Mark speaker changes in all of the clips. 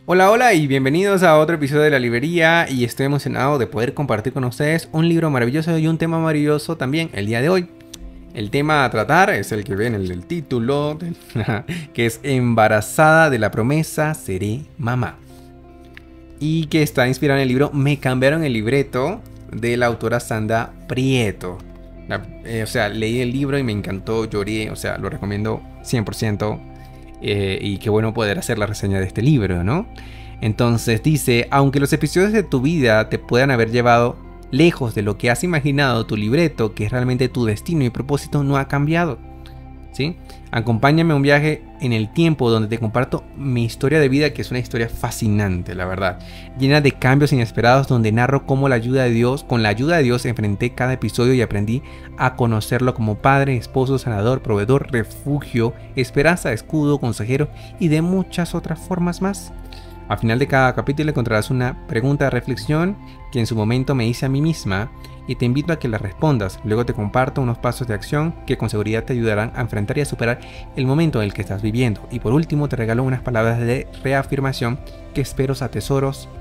Speaker 1: Hola, hola y bienvenidos a otro episodio de La Librería, y estoy emocionado de poder compartir con ustedes un libro maravilloso y un tema maravilloso también el día de hoy. El tema a tratar es el que ven en el título, que es Embarazada de la promesa, seré mamá. Y que está inspirado en el libro Me cambiaron el libreto, de la autora Sandra Prieto. Leí el libro y me encantó, lloré, lo recomiendo 100%. Y qué bueno poder hacer la reseña de este libro, ¿no? Entonces dice, aunque los episodios de tu vida te puedan haber llevado lejos de lo que has imaginado, tu libreto, que es realmente tu destino y propósito, no ha cambiado, ¿sí? Acompáñame a un viaje en el tiempo donde te comparto mi historia de vida, que es una historia fascinante, la verdad, llena de cambios inesperados, donde narro cómo con la ayuda de Dios enfrenté cada episodio y aprendí a conocerlo como padre, esposo, sanador, proveedor, refugio, esperanza, escudo, consejero y de muchas otras formas más. Al final de cada capítulo encontrarás una pregunta de reflexión que en su momento me hice a mí misma, y te invito a que la respondas. Luego te comparto unos pasos de acción que con seguridad te ayudarán a enfrentar y a superar el momento en el que estás viviendo. Y por último te regalo unas palabras de reafirmación que espero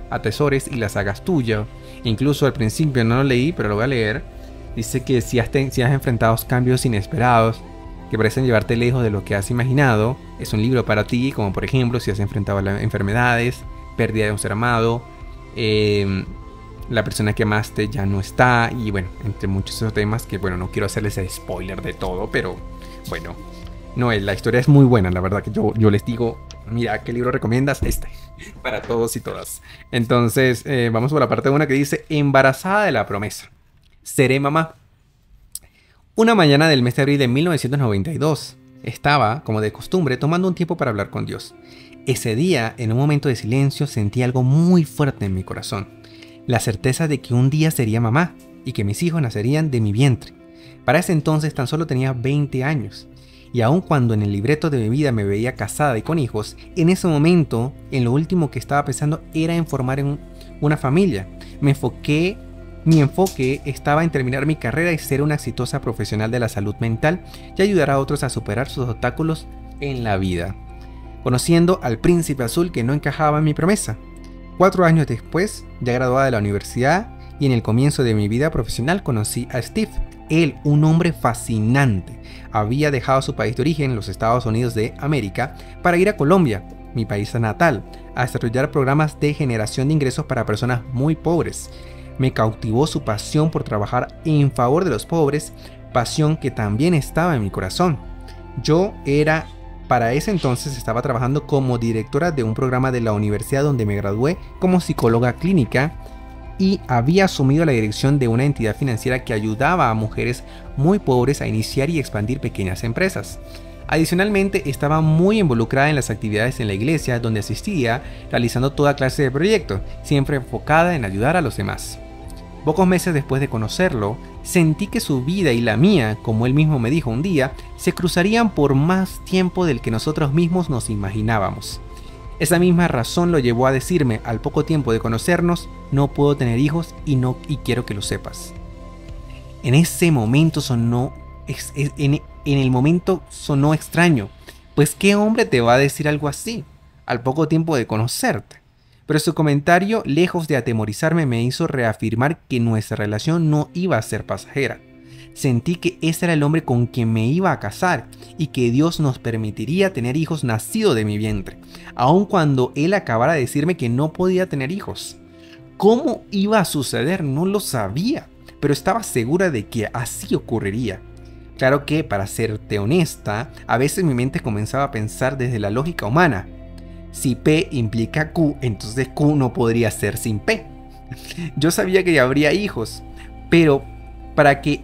Speaker 1: atesores y las hagas tuya. Incluso al principio no lo leí, pero lo voy a leer. Dice que si has enfrentado cambios inesperados que parecen llevarte lejos de lo que has imaginado, es un libro para ti, como por ejemplo si has enfrentado a las enfermedades, pérdida de un ser amado, la persona que amaste ya no está, y bueno, entre muchos otros temas que bueno, no quiero hacerles el spoiler de todo, pero bueno, no, la historia es muy buena, la verdad que yo les digo, mira, ¿qué libro recomiendas? Este, para todos y todas. Entonces, vamos por la parte 1 que dice, Embarazada de la promesa, seré mamá. Una mañana del mes de abril de 1992, estaba, como de costumbre, tomando un tiempo para hablar con Dios. Ese día, en un momento de silencio, sentí algo muy fuerte en mi corazón. La certeza de que un día sería mamá y que mis hijos nacerían de mi vientre. Para ese entonces tan solo tenía 20 años. Y aun cuando en el libreto de mi vida me veía casada y con hijos, en ese momento, en lo último que estaba pensando era en formar una familia. Mi enfoque estaba en terminar mi carrera y ser una exitosa profesional de la salud mental y ayudar a otros a superar sus obstáculos en la vida. Conociendo al príncipe azul que no encajaba en mi promesa. 4 años después, ya graduada de la universidad y en el comienzo de mi vida profesional, conocí a Steve. Él, un hombre fascinante, había dejado su país de origen, los Estados Unidos de América, para ir a Colombia, mi país natal, a desarrollar programas de generación de ingresos para personas muy pobres. Me cautivó su pasión por trabajar en favor de los pobres, pasión que también estaba en mi corazón. Para ese entonces estaba trabajando como directora de un programa de la universidad donde me gradué como psicóloga clínica y había asumido la dirección de una entidad financiera que ayudaba a mujeres muy pobres a iniciar y expandir pequeñas empresas. Adicionalmente, estaba muy involucrada en las actividades en la iglesia donde asistía, realizando toda clase de proyectos, siempre enfocada en ayudar a los demás. Pocos meses después de conocerlo, sentí que su vida y la mía, como él mismo me dijo un día, se cruzarían por más tiempo del que nosotros mismos nos imaginábamos. Esa misma razón lo llevó a decirme al poco tiempo de conocernos, no puedo tener hijos y quiero que lo sepas. En ese momento en el momento sonó extraño, pues ¿qué hombre te va a decir algo así al poco tiempo de conocerte? Pero su comentario, lejos de atemorizarme, me hizo reafirmar que nuestra relación no iba a ser pasajera. Sentí que ese era el hombre con quien me iba a casar y que Dios nos permitiría tener hijos nacidos de mi vientre, aun cuando él acabara de decirme que no podía tener hijos. ¿Cómo iba a suceder? No lo sabía, pero estaba segura de que así ocurriría. Claro que, para serte honesta, a veces mi mente comenzaba a pensar desde la lógica humana. Si P implica Q, entonces Q no podría ser sin P. Yo sabía que ya habría hijos, pero para que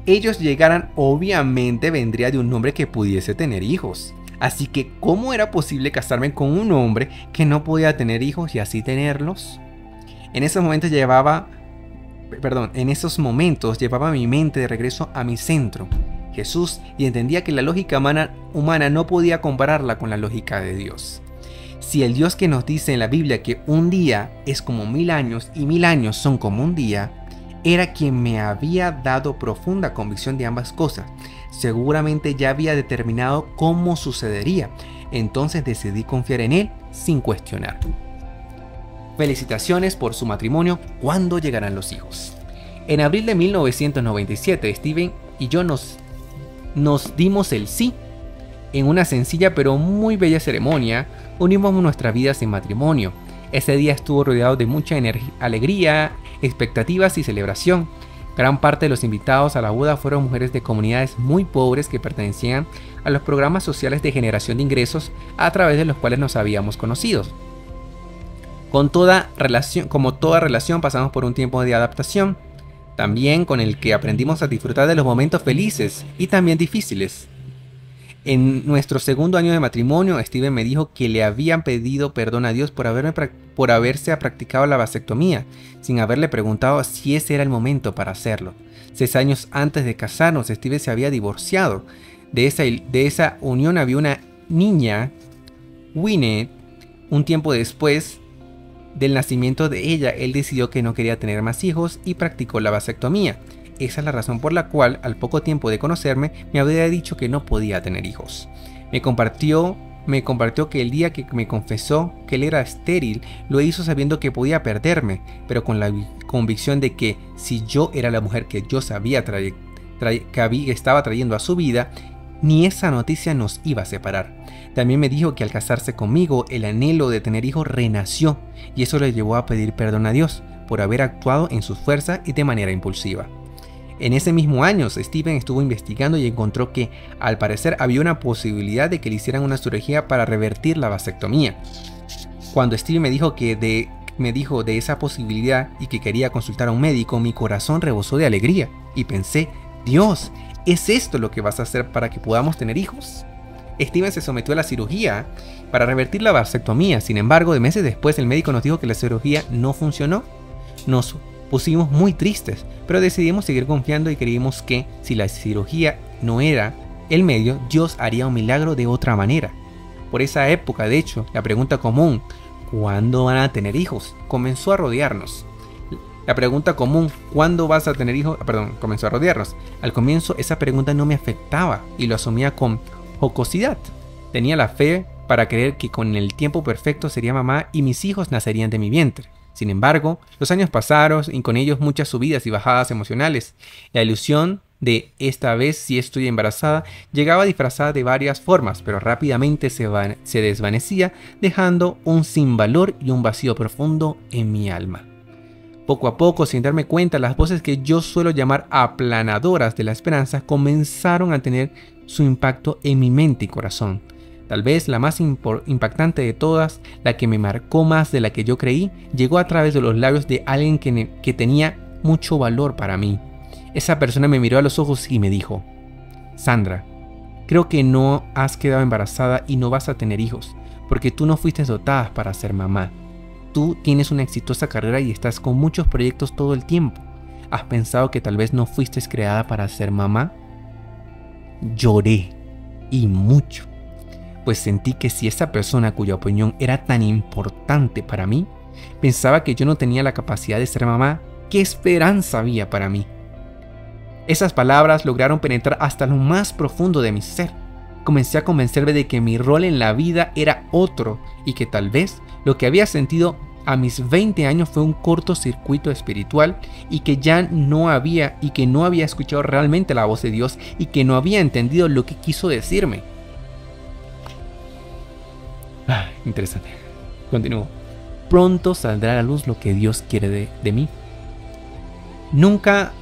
Speaker 1: ellos llegaran, obviamente vendría de un hombre que pudiese tener hijos. Así que, ¿cómo era posible casarme con un hombre que no podía tener hijos y así tenerlos? En esos momentos llevaba mi mente de regreso a mi centro, Jesús, y entendía que la lógica humana no podía compararla con la lógica de Dios. Si el Dios que nos dice en la Biblia que un día es como 1000 años y 1000 años son como un día, era quien me había dado profunda convicción de ambas cosas, seguramente ya había determinado cómo sucedería, entonces decidí confiar en él sin cuestionar. Felicitaciones por su matrimonio. ¿Cuándo llegarán los hijos? En abril de 1997, Steven y yo nos dimos el sí. En una sencilla pero muy bella ceremonia, unimos nuestras vidas en matrimonio. Ese día estuvo rodeado de mucha alegría, expectativas y celebración. Gran parte de los invitados a la boda fueron mujeres de comunidades muy pobres que pertenecían a los programas sociales de generación de ingresos a través de los cuales nos habíamos conocido. Como toda relación pasamos por un tiempo de adaptación, también con el que aprendimos a disfrutar de los momentos felices y también difíciles. En nuestro segundo año de matrimonio, Steven me dijo que le habían pedido perdón a Dios por haberse practicado la vasectomía, sin haberle preguntado si ese era el momento para hacerlo. 6 años antes de casarnos, Steven se había divorciado. De esa unión había una niña, Winnet. Un tiempo después del nacimiento de ella, él decidió que no quería tener más hijos y practicó la vasectomía. Esa es la razón por la cual, al poco tiempo de conocerme, me había dicho que no podía tener hijos. Me compartió que el día que me confesó que él era estéril, lo hizo sabiendo que podía perderme, pero con la convicción de que si yo era la mujer que yo sabía que estaba trayendo a su vida, ni esa noticia nos iba a separar. También me dijo que al casarse conmigo, el anhelo de tener hijos renació, y eso le llevó a pedir perdón a Dios por haber actuado en su fuerza y de manera impulsiva. En ese mismo año, Steven estuvo investigando y encontró que, al parecer, había una posibilidad de que le hicieran una cirugía para revertir la vasectomía. Cuando Steven me dijo de esa posibilidad y que quería consultar a un médico, mi corazón rebosó de alegría y pensé, Dios, ¿es esto lo que vas a hacer para que podamos tener hijos? Steven se sometió a la cirugía para revertir la vasectomía. Sin embargo, de meses después, el médico nos dijo que la cirugía no funcionó. Nos pusimos muy tristes, pero decidimos seguir confiando y creímos que si la cirugía no era el medio, Dios haría un milagro de otra manera. Por esa época, de hecho, la pregunta común, ¿cuándo van a tener hijos?, comenzó a rodearnos. La pregunta común, ¿cuándo vas a tener hijos?, comenzó a rodearnos. Al comienzo esa pregunta no me afectaba y lo asumía con jocosidad. Tenía la fe para creer que con el tiempo perfecto sería mamá y mis hijos nacerían de mi vientre. Sin embargo, los años pasaron y con ellos muchas subidas y bajadas emocionales. La ilusión de esta vez si estoy embarazada llegaba disfrazada de varias formas, pero rápidamente se desvanecía, dejando un sinvalor y un vacío profundo en mi alma. Poco a poco, sin darme cuenta, las voces que yo suelo llamar aplanadoras de la esperanza comenzaron a tener su impacto en mi mente y corazón. Tal vez la más impactante de todas, la que me marcó más de la que yo creí, llegó a través de los labios de alguien que tenía mucho valor para mí. Esa persona me miró a los ojos y me dijo, Sandra, creo que no has quedado embarazada y no vas a tener hijos, porque tú no fuiste dotada para ser mamá. Tú tienes una exitosa carrera y estás con muchos proyectos todo el tiempo. ¿Has pensado que tal vez no fuiste creada para ser mamá? Lloré, y mucho. Pues sentí que si esa persona cuya opinión era tan importante para mí, pensaba que yo no tenía la capacidad de ser mamá, ¿qué esperanza había para mí? Esas palabras lograron penetrar hasta lo más profundo de mi ser. Comencé a convencerme de que mi rol en la vida era otro y que tal vez lo que había sentido a mis 20 años fue un cortocircuito espiritual y que no había escuchado realmente la voz de Dios y que no había entendido lo que quiso decirme. Interesante. Continúo. Pronto saldrá a la luz lo que Dios quiere de mí. Nunca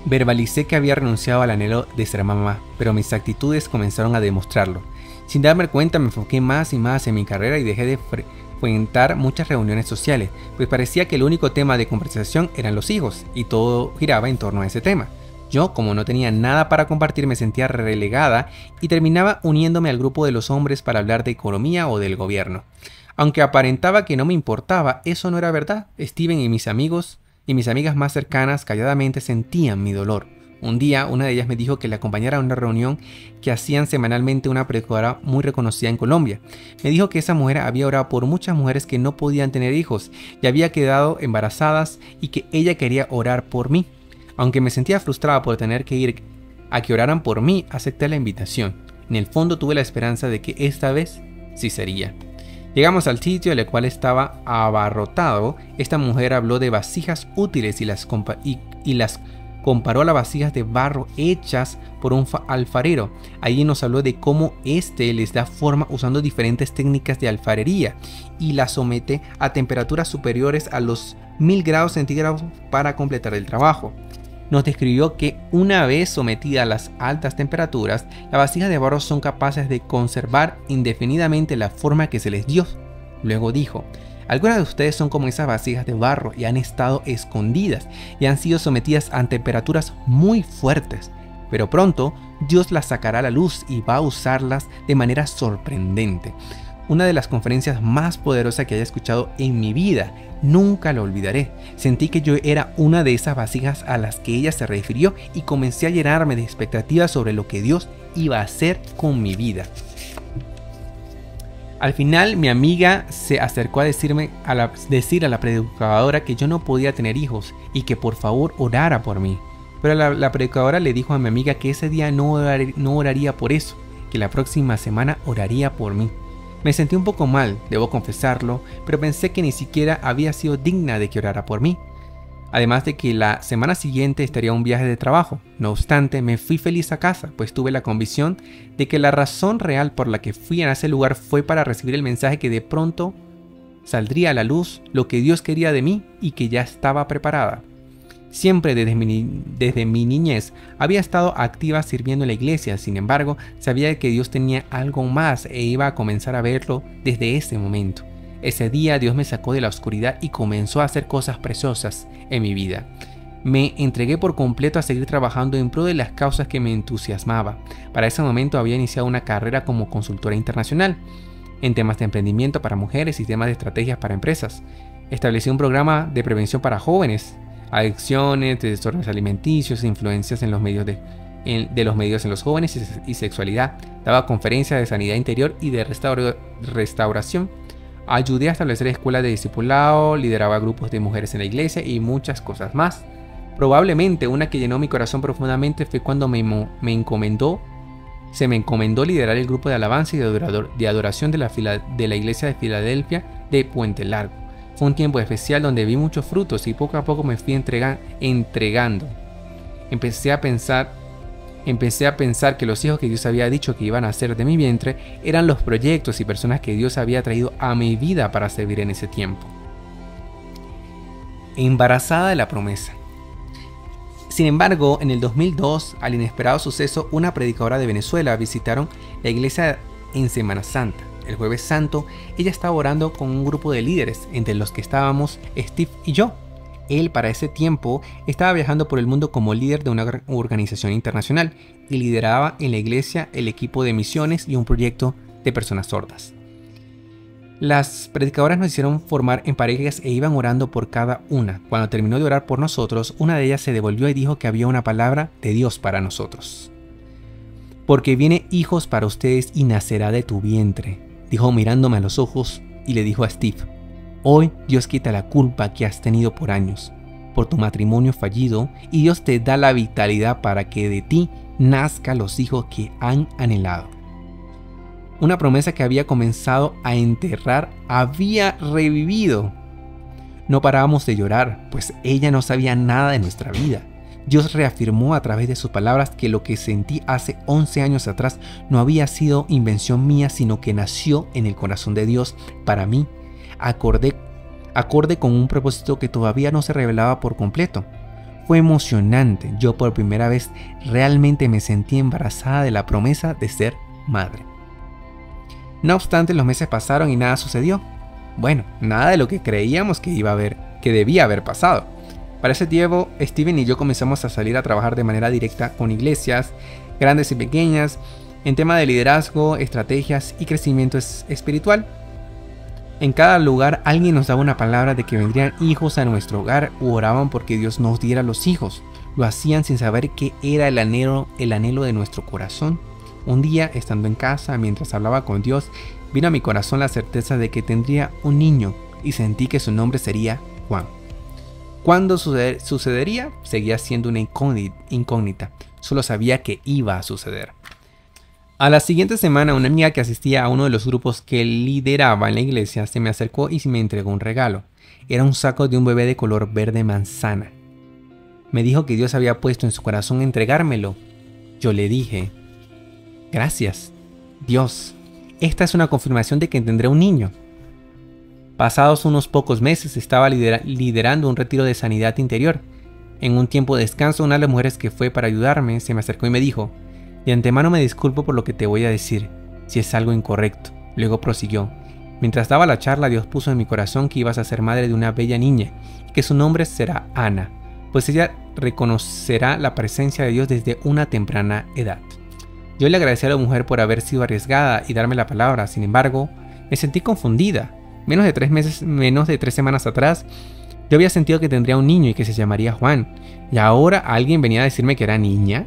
Speaker 1: verbalicé que había renunciado al anhelo de ser mamá, pero mis actitudes comenzaron a demostrarlo. Sin darme cuenta me enfoqué más y más en mi carrera y dejé de frecuentar muchas reuniones sociales, pues parecía que el único tema de conversación eran los hijos, y todo giraba en torno a ese tema. Yo, como no tenía nada para compartir, me sentía relegada y terminaba uniéndome al grupo de los hombres para hablar de economía o del gobierno. Aunque aparentaba que no me importaba, eso no era verdad. Steven y mis amigos y mis amigas más cercanas calladamente sentían mi dolor. Un día, una de ellas me dijo que le acompañara a una reunión que hacían semanalmente una predicadora muy reconocida en Colombia. Me dijo que esa mujer había orado por muchas mujeres que no podían tener hijos y había quedado embarazadas y que ella quería orar por mí. Aunque me sentía frustrada por tener que ir a que oraran por mí, acepté la invitación. En el fondo tuve la esperanza de que esta vez sí sería. Llegamos al sitio, el cual estaba abarrotado. Esta mujer habló de vasijas útiles y las comparó a las vasijas de barro hechas por un alfarero. Allí nos habló de cómo éste les da forma usando diferentes técnicas de alfarería y las somete a temperaturas superiores a los 1000 grados centígrados para completar el trabajo. Nos describió que una vez sometida a las altas temperaturas, las vasijas de barro son capaces de conservar indefinidamente la forma que se les dio. Luego dijo: algunas de ustedes son como esas vasijas de barro y han estado escondidas y han sido sometidas a temperaturas muy fuertes, pero pronto Dios las sacará a la luz y va a usarlas de manera sorprendente. Una de las conferencias más poderosas que haya escuchado en mi vida. Nunca lo olvidaré. Sentí que yo era una de esas vasijas a las que ella se refirió y comencé a llenarme de expectativas sobre lo que Dios iba a hacer con mi vida. Al final, mi amiga se acercó a decir a la predicadora que yo no podía tener hijos y que por favor orara por mí. Pero la predicadora le dijo a mi amiga que ese día no oraría por eso, que la próxima semana oraría por mí. Me sentí un poco mal, debo confesarlo, pero pensé que ni siquiera había sido digna de que orara por mí. Además de que la semana siguiente estaría un viaje de trabajo. No obstante, me fui feliz a casa, pues tuve la convicción de que la razón real por la que fui a ese lugar fue para recibir el mensaje que de pronto saldría a la luz lo que Dios quería de mí y que ya estaba preparada. Siempre desde mi niñez había estado activa sirviendo en la iglesia, sin embargo, sabía que Dios tenía algo más e iba a comenzar a verlo desde ese momento. Ese día Dios me sacó de la oscuridad y comenzó a hacer cosas preciosas en mi vida. Me entregué por completo a seguir trabajando en pro de las causas que me entusiasmaba. Para ese momento había iniciado una carrera como consultora internacional en temas de emprendimiento para mujeres y temas de estrategias para empresas. Establecí un programa de prevención para jóvenes, adicciones, desórdenes alimenticios, influencias en los medios en los jóvenes y sexualidad. Daba conferencias de sanidad interior y de restauración. Ayudé a establecer escuelas de discipulado, lideraba grupos de mujeres en la iglesia y muchas cosas más. Probablemente una que llenó mi corazón profundamente fue cuando se me encomendó liderar el grupo de alabanza y de adoración de la iglesia de Filadelfia de Puente Largo. Fue un tiempo especial donde vi muchos frutos y poco a poco me fui entregando. Empecé a pensar que los hijos que Dios había dicho que iban a ser de mi vientre eran los proyectos y personas que Dios había traído a mi vida para servir en ese tiempo. Embarazada de la promesa. Sin embargo, en el 2002, al inesperado suceso, una predicadora de Venezuela visitaron la iglesia en Semana Santa. El Jueves Santo, ella estaba orando con un grupo de líderes, entre los que estábamos Steve y yo. Él, para ese tiempo, estaba viajando por el mundo como líder de una organización internacional y lideraba en la iglesia el equipo de misiones y un proyecto de personas sordas. Las predicadoras nos hicieron formar en parejas e iban orando por cada una. Cuando terminó de orar por nosotros, una de ellas se devolvió y dijo que había una palabra de Dios para nosotros. Porque viene hijos para ustedes y nacerá de tu vientre, dijo mirándome a los ojos, y le dijo a Steve: hoy Dios quita la culpa que has tenido por años, por tu matrimonio fallido, y Dios te da la vitalidad para que de ti nazcan los hijos que han anhelado. Una promesa que había comenzado a enterrar había revivido. No parábamos de llorar, pues ella no sabía nada de nuestra vida. Dios reafirmó a través de sus palabras que lo que sentí hace 11 años atrás no había sido invención mía, sino que nació en el corazón de Dios para mí, acorde con un propósito que todavía no se revelaba por completo. Fue emocionante. Yo por primera vez realmente me sentí embarazada de la promesa de ser madre. No obstante, los meses pasaron y nada sucedió. Bueno, nada de lo que creíamos que debía haber pasado. Para ese tiempo, Steven y yo comenzamos a salir a trabajar de manera directa con iglesias, grandes y pequeñas, en tema de liderazgo, estrategias y crecimiento espiritual. En cada lugar alguien nos daba una palabra de que vendrían hijos a nuestro hogar u oraban porque Dios nos diera los hijos. Lo hacían sin saber qué era el anhelo de nuestro corazón. Un día, estando en casa, mientras hablaba con Dios, vino a mi corazón la certeza de que tendría un niño y sentí que su nombre sería Juan. ¿Cuándo sucedería? Seguía siendo una incógnita. Solo sabía que iba a suceder. A la siguiente semana, una amiga que asistía a uno de los grupos que lideraba en la iglesia se me acercó y me entregó un regalo. Era un saco de un bebé de color verde manzana. Me dijo que Dios había puesto en su corazón entregármelo. Yo le dije, gracias, Dios. Esta es una confirmación de que tendré un niño. Pasados unos pocos meses estaba liderando un retiro de sanidad interior. En un tiempo de descanso, una de las mujeres que fue para ayudarme se me acercó y me dijo, de antemano me disculpo por lo que te voy a decir, si es algo incorrecto. Luego prosiguió, mientras daba la charla, Dios puso en mi corazón que ibas a ser madre de una bella niña y que su nombre será Ana, pues ella reconocerá la presencia de Dios desde una temprana edad. Yo le agradecí a la mujer por haber sido arriesgada y darme la palabra, sin embargo, me sentí confundida. Menos de 3 semanas atrás, yo había sentido que tendría un niño y que se llamaría Juan, y ahora alguien venía a decirme que era niña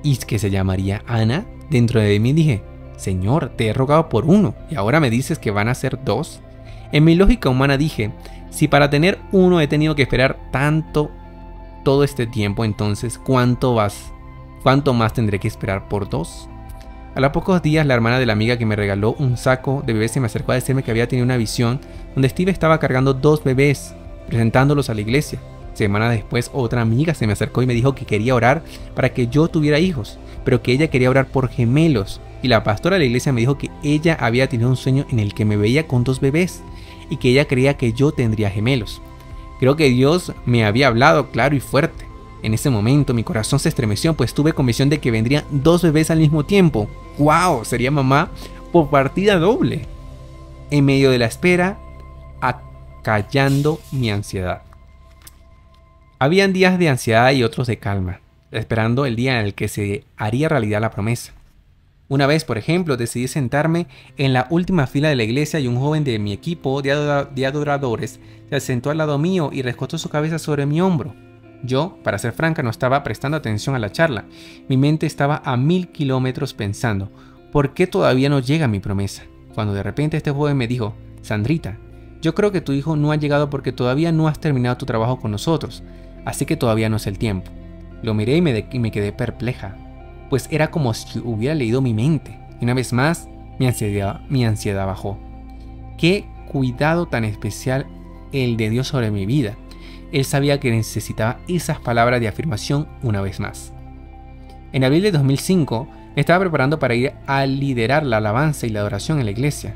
Speaker 1: y que se llamaría Ana. Dentro de mí dije, Señor, te he rogado por uno y ahora me dices que van a ser 2. En mi lógica humana dije, si para tener uno he tenido que esperar todo este tiempo, entonces ¿cuánto más tendré que esperar por 2? A los pocos días, la hermana de la amiga que me regaló un saco de bebés se me acercó a decirme que había tenido una visión donde Steve estaba cargando 2 bebés, presentándolos a la iglesia. Semanas después, otra amiga se me acercó y me dijo que quería orar para que yo tuviera hijos, pero que ella quería orar por gemelos. Y la pastora de la iglesia me dijo que ella había tenido un sueño en el que me veía con 2 bebés y que ella creía que yo tendría gemelos. Creo que Dios me había hablado claro y fuerte. En ese momento mi corazón se estremeció, pues tuve convicción de que vendrían 2 bebés al mismo tiempo. ¡Wow! Sería mamá por partida doble. En medio de la espera, acallando mi ansiedad. Habían días de ansiedad y otros de calma, esperando el día en el que se haría realidad la promesa. Una vez, por ejemplo, decidí sentarme en la última fila de la iglesia y un joven de mi equipo de adoradores se sentó al lado mío y recostó su cabeza sobre mi hombro. Yo, para ser franca, no estaba prestando atención a la charla. Mi mente estaba a 1000 kilómetros pensando, ¿por qué todavía no llega mi promesa? Cuando de repente este joven me dijo, Sandrita, yo creo que tu hijo no ha llegado porque todavía no has terminado tu trabajo con nosotros, así que todavía no es el tiempo. Lo miré y me quedé perpleja, pues era como si hubiera leído mi mente. Y una vez más, mi ansiedad bajó. Qué cuidado tan especial el de Dios sobre mi vida. Él sabía que necesitaba esas palabras de afirmación una vez más. En abril de 2005, me estaba preparando para ir a liderar la alabanza y la adoración en la iglesia.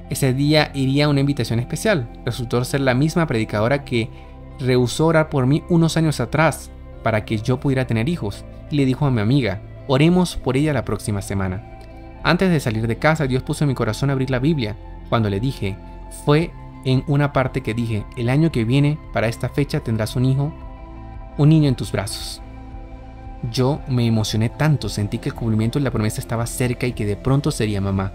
Speaker 1: Ese día iría a una invitación especial. Resultó ser la misma predicadora que rehusó orar por mí unos años atrás para que yo pudiera tener hijos, y le dijo a mi amiga, oremos por ella la próxima semana. Antes de salir de casa, Dios puso en mi corazón abrir la Biblia. Cuando le dije, fue en una parte que dije, el año que viene, para esta fecha, tendrás un niño en tus brazos. Yo me emocioné tanto, sentí que el cumplimiento de la promesa estaba cerca y que de pronto sería mamá.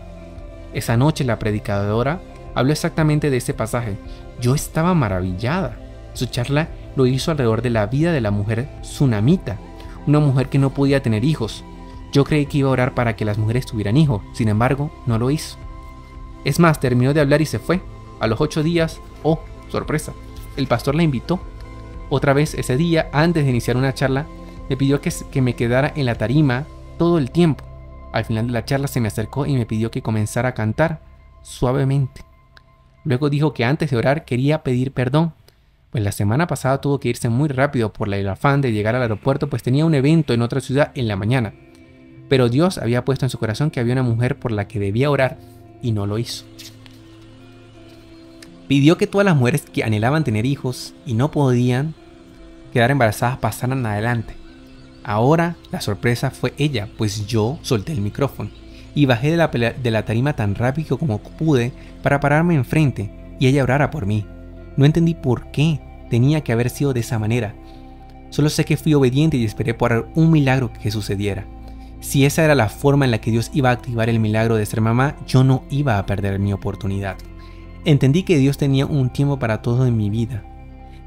Speaker 1: Esa noche la predicadora habló exactamente de ese pasaje. Yo estaba maravillada. Su charla lo hizo alrededor de la vida de la mujer tsunamita, una mujer que no podía tener hijos. Yo creí que iba a orar para que las mujeres tuvieran hijos, sin embargo, no lo hizo. Es más, terminó de hablar y se fue. A los 8 días, ¡oh, sorpresa!, el pastor la invitó. Otra vez ese día, antes de iniciar una charla, me pidió que me quedara en la tarima todo el tiempo. Al final de la charla se me acercó y me pidió que comenzara a cantar suavemente. Luego dijo que antes de orar quería pedir perdón, pues la semana pasada tuvo que irse muy rápido por el afán de llegar al aeropuerto, pues tenía un evento en otra ciudad en la mañana. Pero Dios había puesto en su corazón que había una mujer por la que debía orar y no lo hizo. Pidió que todas las mujeres que anhelaban tener hijos y no podían quedar embarazadas pasaran adelante. Ahora la sorpresa fue ella, pues yo solté el micrófono y bajé de la tarima tan rápido como pude para pararme enfrente y ella orara por mí. No entendí por qué tenía que haber sido de esa manera. Solo sé que fui obediente y esperé por un milagro que sucediera. Si esa era la forma en la que Dios iba a activar el milagro de ser mamá, yo no iba a perder mi oportunidad. Entendí que Dios tenía un tiempo para todo en mi vida.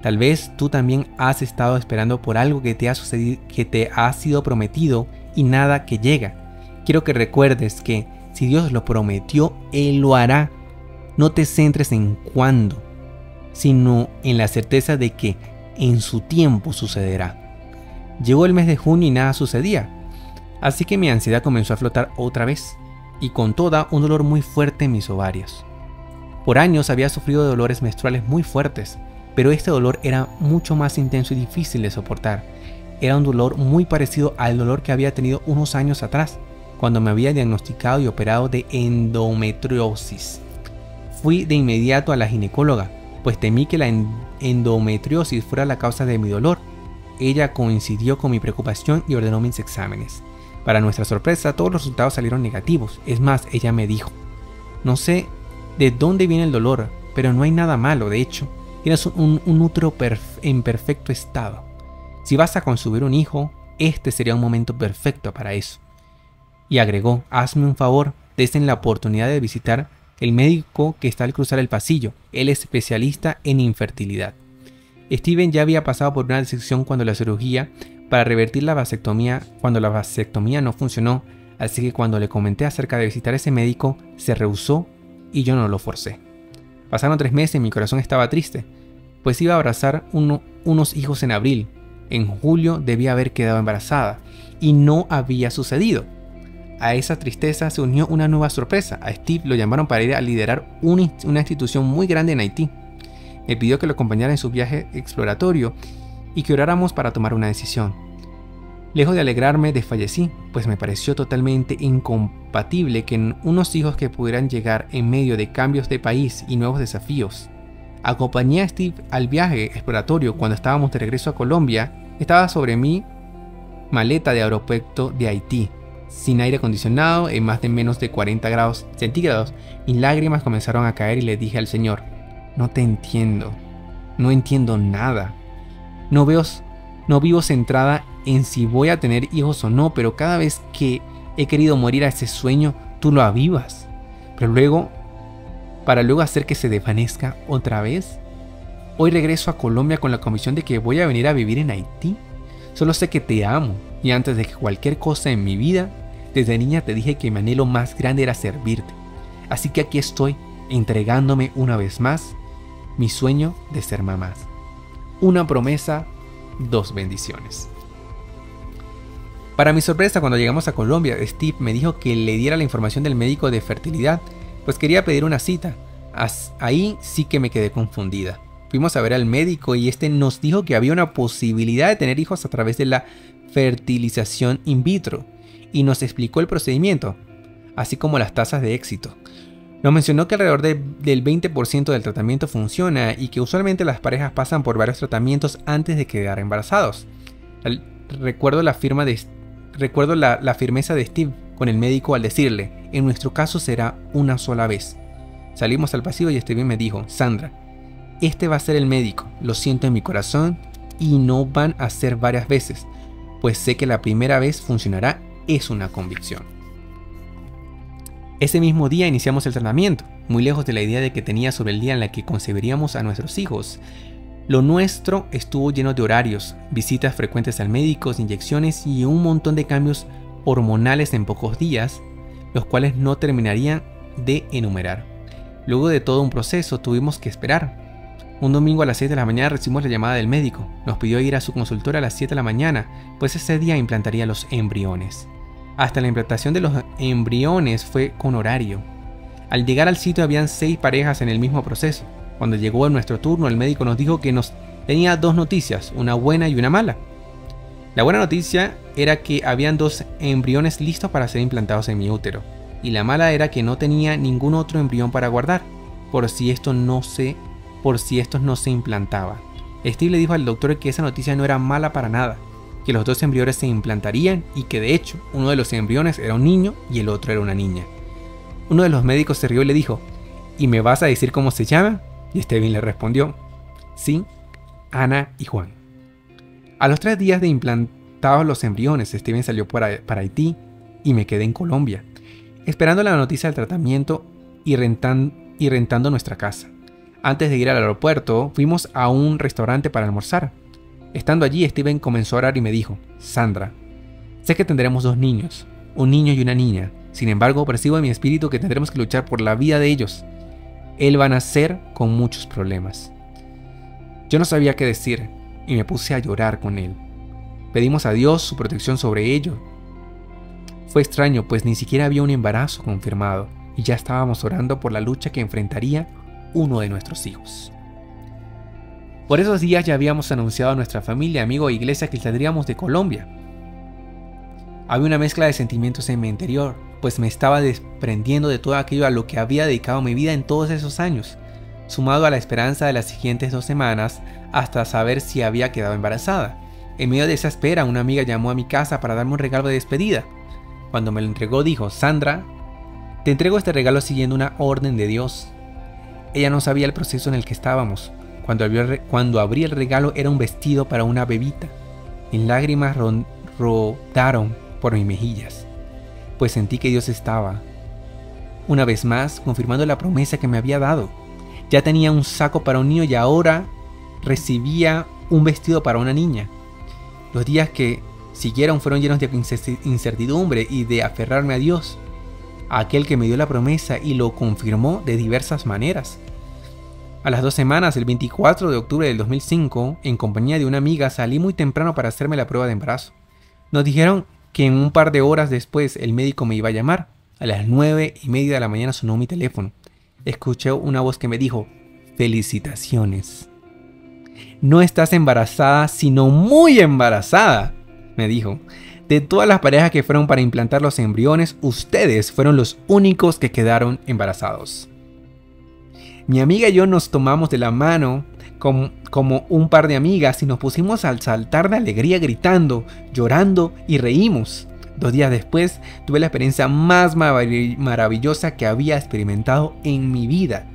Speaker 1: Tal vez tú también has estado esperando por algo que te ha sido prometido y nada que llega. Quiero que recuerdes que si Dios lo prometió, Él lo hará. No te centres en cuándo, sino en la certeza de que en su tiempo sucederá. Llegó el mes de junio y nada sucedía. Así que mi ansiedad comenzó a flotar otra vez, y con toda un dolor muy fuerte en mis ovarios. Por años había sufrido de dolores menstruales muy fuertes, pero este dolor era mucho más intenso y difícil de soportar. Era un dolor muy parecido al dolor que había tenido unos años atrás, cuando me había diagnosticado y operado de endometriosis. Fui de inmediato a la ginecóloga, pues temí que la endometriosis fuera la causa de mi dolor. Ella coincidió con mi preocupación y ordenó mis exámenes. Para nuestra sorpresa, todos los resultados salieron negativos. Es más, ella me dijo: no sé de dónde viene el dolor, pero no hay nada malo. De hecho, tienes un útero en perfecto estado. Si vas a concebir un hijo, este sería un momento perfecto para eso. Y agregó: hazme un favor, desen la oportunidad de visitar el médico que está al cruzar el pasillo. Él es especialista en infertilidad. Steven ya había pasado por una disección cuando la cirugía para revertir la vasectomía, cuando la vasectomía no funcionó, así que cuando le comenté acerca de visitar a ese médico, se rehusó y yo no lo forcé. Pasaron 3 meses y mi corazón estaba triste, pues iba a abrazar unos hijos en abril. En julio debía haber quedado embarazada y no había sucedido. A esa tristeza se unió una nueva sorpresa. A Steve lo llamaron para ir a liderar una institución muy grande en Haití. Me pidió que lo acompañara en su viaje exploratorio y que oráramos para tomar una decisión. Lejos de alegrarme, desfallecí, pues me pareció totalmente incompatible que unos hijos que pudieran llegar en medio de cambios de país y nuevos desafíos. Acompañé a Steve al viaje exploratorio cuando estábamos de regreso a Colombia. Estaba sobre mi maleta de aeropuerto de Haití, sin aire acondicionado, en más de menos de 40 grados centígrados. Mis lágrimas comenzaron a caer y le dije al Señor: no te entiendo, no entiendo nada. No vivo centrada en si voy a tener hijos o no, pero cada vez que he querido morir a ese sueño, tú lo avivas. Para luego hacer que se desvanezca otra vez. Hoy regreso a Colombia con la convicción de que voy a venir a vivir en Haití. Solo sé que te amo, y antes de que cualquier cosa en mi vida, desde niña te dije que mi anhelo más grande era servirte. Así que aquí estoy, entregándome una vez más mi sueño de ser mamás. Una promesa, 2 bendiciones. Para mi sorpresa, cuando llegamos a Colombia, Steve me dijo que le diera la información del médico de fertilidad, pues quería pedir una cita. Ahí sí que me quedé confundida. Fuimos a ver al médico y este nos dijo que había una posibilidad de tener hijos a través de la fertilización in vitro y nos explicó el procedimiento, así como las tasas de éxito. Nos mencionó que alrededor del 20% del tratamiento funciona y que usualmente las parejas pasan por varios tratamientos antes de quedar embarazados. Recuerdo la firmeza de Steve con el médico al decirle: en nuestro caso será una sola vez. Salimos al pasillo y Steven me dijo: Sandra, este va a ser el médico, lo siento en mi corazón, y no van a ser varias veces, pues sé que la primera vez funcionará, es una convicción. Ese mismo día iniciamos el tratamiento, muy lejos de la idea de que tenía sobre el día en la que concebiríamos a nuestros hijos. Lo nuestro estuvo lleno de horarios, visitas frecuentes al médico, inyecciones y un montón de cambios hormonales en pocos días, los cuales no terminarían de enumerar. Luego de todo un proceso tuvimos que esperar. Un domingo a las 6 de la mañana recibimos la llamada del médico. Nos pidió ir a su consultorio a las 7 de la mañana, pues ese día implantaría los embriones. Hasta la implantación de los embriones fue con horario. Al llegar al sitio habían 6 parejas en el mismo proceso. Cuando llegó nuestro turno, el médico nos dijo que nos tenía 2 noticias, una buena y una mala. La buena noticia era que habían 2 embriones listos para ser implantados en mi útero, y la mala era que no tenía ningún otro embrión para guardar, por si estos no se implantaban. Steve le dijo al doctor que esa noticia no era mala para nada, que los 2 embriones se implantarían y que de hecho uno de los embriones era un niño y el otro era una niña. Uno de los médicos se rió y le dijo: ¿y me vas a decir cómo se llama? Y Steven le respondió: sí, Ana y Juan. A los 3 días de implantados los embriones, Steven salió para Haití y me quedé en Colombia, esperando la noticia del tratamiento y rentando nuestra casa. Antes de ir al aeropuerto, fuimos a un restaurante para almorzar. Estando allí, Steven comenzó a orar y me dijo: Sandra, sé que tendremos 2 niños, un niño y una niña. Sin embargo, percibo en mi espíritu que tendremos que luchar por la vida de ellos. Él va a nacer con muchos problemas. Yo no sabía qué decir y me puse a llorar con él. Pedimos a Dios su protección sobre ellos. Fue extraño, pues ni siquiera había un embarazo confirmado y ya estábamos orando por la lucha que enfrentaría uno de nuestros hijos. Por esos días ya habíamos anunciado a nuestra familia, amigo e iglesia que saldríamos de Colombia. Había una mezcla de sentimientos en mi interior, pues me estaba desprendiendo de todo aquello a lo que había dedicado mi vida en todos esos años, sumado a la esperanza de las siguientes 2 semanas hasta saber si había quedado embarazada. En medio de esa espera, una amiga llamó a mi casa para darme un regalo de despedida. Cuando me lo entregó dijo: Sandra, te entrego este regalo siguiendo una orden de Dios. Ella no sabía el proceso en el que estábamos. Cuando abrí el regalo era un vestido para una bebita. Mis lágrimas rodaron por mis mejillas, pues sentí que Dios estaba, una vez más, confirmando la promesa que me había dado. Ya tenía un saco para un niño y ahora recibía un vestido para una niña. Los días que siguieron fueron llenos de incertidumbre y de aferrarme a Dios, a aquel que me dio la promesa y lo confirmó de diversas maneras. A las 2 semanas, el 24 de octubre del 2005, en compañía de una amiga, salí muy temprano para hacerme la prueba de embarazo. Nos dijeron que en un par de horas después el médico me iba a llamar. A las 9:30 de la mañana sonó mi teléfono. Escuché una voz que me dijo: felicitaciones. No estás embarazada, sino muy embarazada, me dijo. De todas las parejas que fueron para implantar los embriones, ustedes fueron los únicos que quedaron embarazados. Mi amiga y yo nos tomamos de la mano como un par de amigas y nos pusimos a saltar de alegría gritando, llorando y reímos. 2 días después tuve la experiencia más maravillosa que había experimentado en mi vida.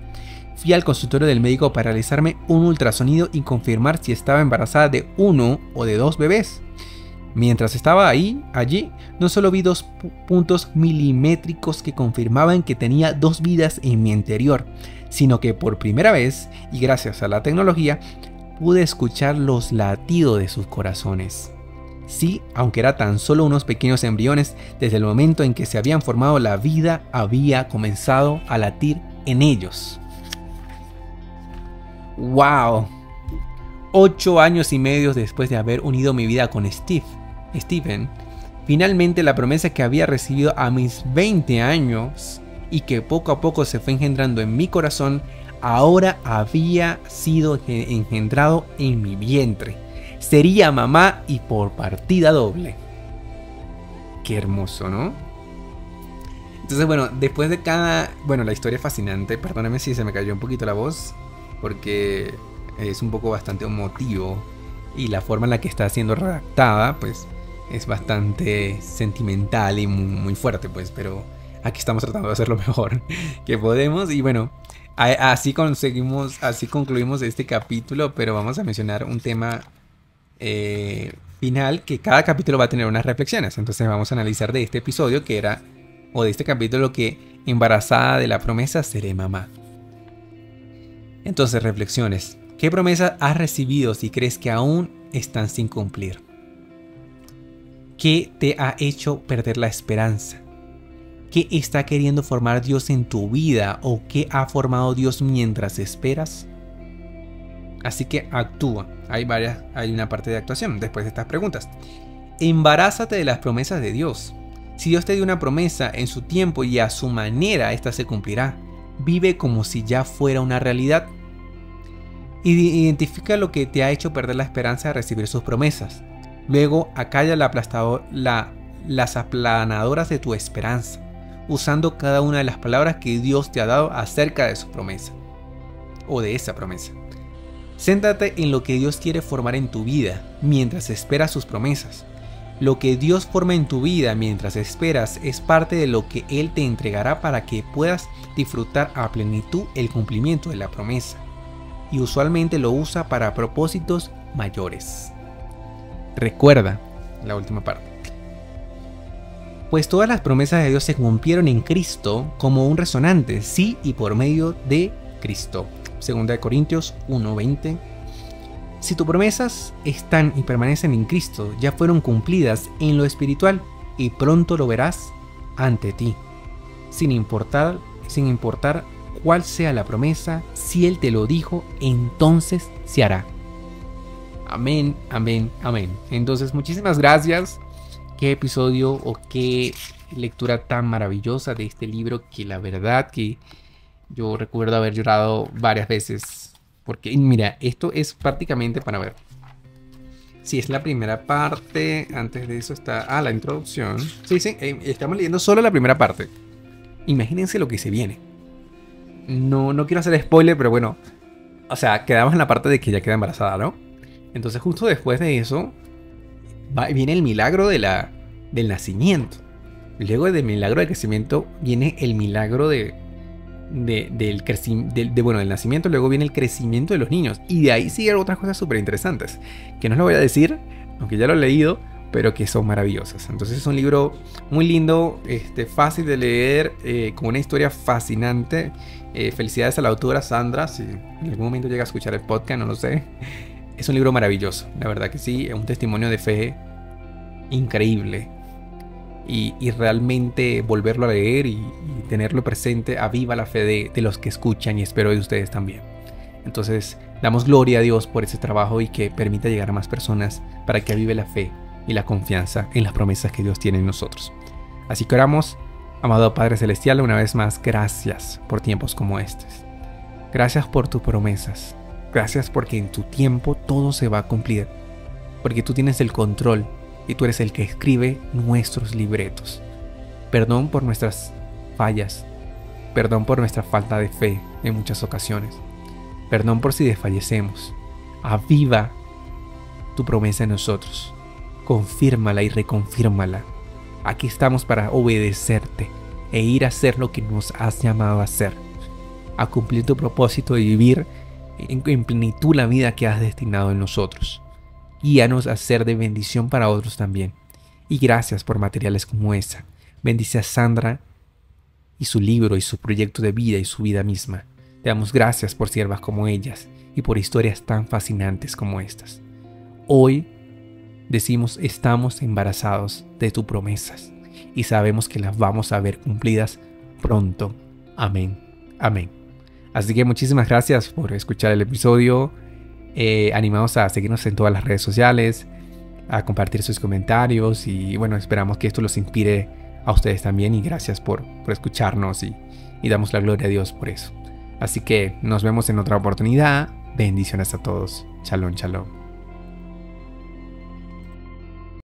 Speaker 1: Fui al consultorio del médico para realizarme un ultrasonido y confirmar si estaba embarazada de 1 o de 2 bebés. Mientras estaba allí, no solo vi 2 puntos milimétricos que confirmaban que tenía 2 vidas en mi interior, sino que por primera vez, y gracias a la tecnología, pude escuchar los latidos de sus corazones. Sí, aunque era tan solo unos pequeños embriones, desde el momento en que se habían formado, la vida había comenzado a latir en ellos. ¡Wow! 8 años y medio después de haber unido mi vida con Steven, finalmente la promesa que había recibido a mis 20 años y que poco a poco se fue engendrando en mi corazón, ahora había sido engendrado en mi vientre. Sería mamá y por partida doble. Qué hermoso, ¿no? Entonces, bueno, después de la historia es fascinante. Perdóname si se me cayó un poquito la voz, porque es un poco bastante emotivo y la forma en la que está siendo redactada, pues, es bastante sentimental y muy fuerte, pues, pero aquí estamos tratando de hacer lo mejor que podemos. Y bueno, así concluimos este capítulo, pero vamos a mencionar un tema final, que cada capítulo va a tener unas reflexiones. Entonces vamos a analizar de este episodio de este capítulo, que embarazada de la promesa seré mamá. Entonces, reflexiones. ¿Qué promesas has recibido si crees que aún están sin cumplir? ¿Qué te ha hecho perder la esperanza? ¿Qué está queriendo formar Dios en tu vida o qué ha formado Dios mientras esperas? Así que actúa. Hay una parte de actuación después de estas preguntas. Embarázate de las promesas de Dios. Si Dios te dio una promesa en su tiempo y a su manera, esta se cumplirá. Vive como si ya fuera una realidad. Identifica lo que te ha hecho perder la esperanza de recibir sus promesas. Luego acalla las aplanadoras de tu esperanza, usando cada una de las palabras que Dios te ha dado acerca de su promesa o de esa promesa. Céntrate en lo que Dios quiere formar en tu vida mientras esperas sus promesas. Lo que Dios forma en tu vida mientras esperas es parte de lo que Él te entregará para que puedas disfrutar a plenitud el cumplimiento de la promesa. Y usualmente lo usa para propósitos mayores. Recuerda la última parte. Pues todas las promesas de Dios se cumplieron en Cristo como un resonante, sí y por medio de Cristo. 2 Corintios 1:20. Si tus promesas están y permanecen en Cristo, ya fueron cumplidas en lo espiritual y pronto lo verás ante ti. Sin importar cuál sea la promesa, si Él te lo dijo, entonces se hará. Amén, amén, amén. Entonces, muchísimas gracias. Qué episodio o qué lectura tan maravillosa de este libro que la verdad que yo recuerdo haber llorado varias veces. Porque mira, esto es prácticamente para ver. Sí, es la primera parte. Antes de eso está la introducción. Sí, estamos leyendo solo la primera parte. Imagínense lo que se viene. No quiero hacer spoiler, pero bueno. O sea, quedamos en la parte de que ella queda embarazada, ¿no? Entonces justo después de eso viene el milagro del nacimiento. Luego del milagro del crecimiento viene el milagro del nacimiento. Luego viene el crecimiento de los niños. Y de ahí siguen otras cosas súper interesantes. Que no os lo voy a decir, aunque ya lo he leído, pero que son maravillosas. Entonces es un libro muy lindo, fácil de leer, con una historia fascinante. Felicidades a la autora Sandra, si en algún momento llega a escuchar el podcast, no lo sé. Es un libro maravilloso, la verdad que sí, es un testimonio de fe increíble. Y realmente volverlo a leer y tenerlo presente aviva la fe de los que escuchan, y espero de ustedes también. Entonces damos gloria a Dios por ese trabajo y que permita llegar a más personas para que avive la fe y la confianza en las promesas que Dios tiene en nosotros. Así que oramos. Amado Padre Celestial, una vez más, gracias por tiempos como estos. Gracias por tus promesas. Gracias porque en tu tiempo todo se va a cumplir. Porque tú tienes el control y tú eres el que escribe nuestros libretos. Perdón por nuestras fallas. Perdón por nuestra falta de fe en muchas ocasiones. Perdón por si desfallecemos. Aviva tu promesa en nosotros. Confírmala y reconfírmala. Aquí estamos para obedecerte e ir a hacer lo que nos has llamado a hacer. A cumplir tu propósito de vivir en plenitud la vida que has destinado en nosotros. Guíanos a ser de bendición para otros también. Y gracias por materiales como esa. Bendice a Sandra y su libro y su proyecto de vida y su vida misma. Te damos gracias por siervas como ellas y por historias tan fascinantes como estas. Hoy decimos, estamos embarazados de tus promesas y sabemos que las vamos a ver cumplidas pronto. Amén. Amén. Así que muchísimas gracias por escuchar el episodio. Animados a seguirnos en todas las redes sociales, a compartir sus comentarios y bueno, esperamos que esto los inspire a ustedes también, y gracias por escucharnos y damos la gloria a Dios por eso. Así que nos vemos en otra oportunidad. Bendiciones a todos. Shalom, shalom.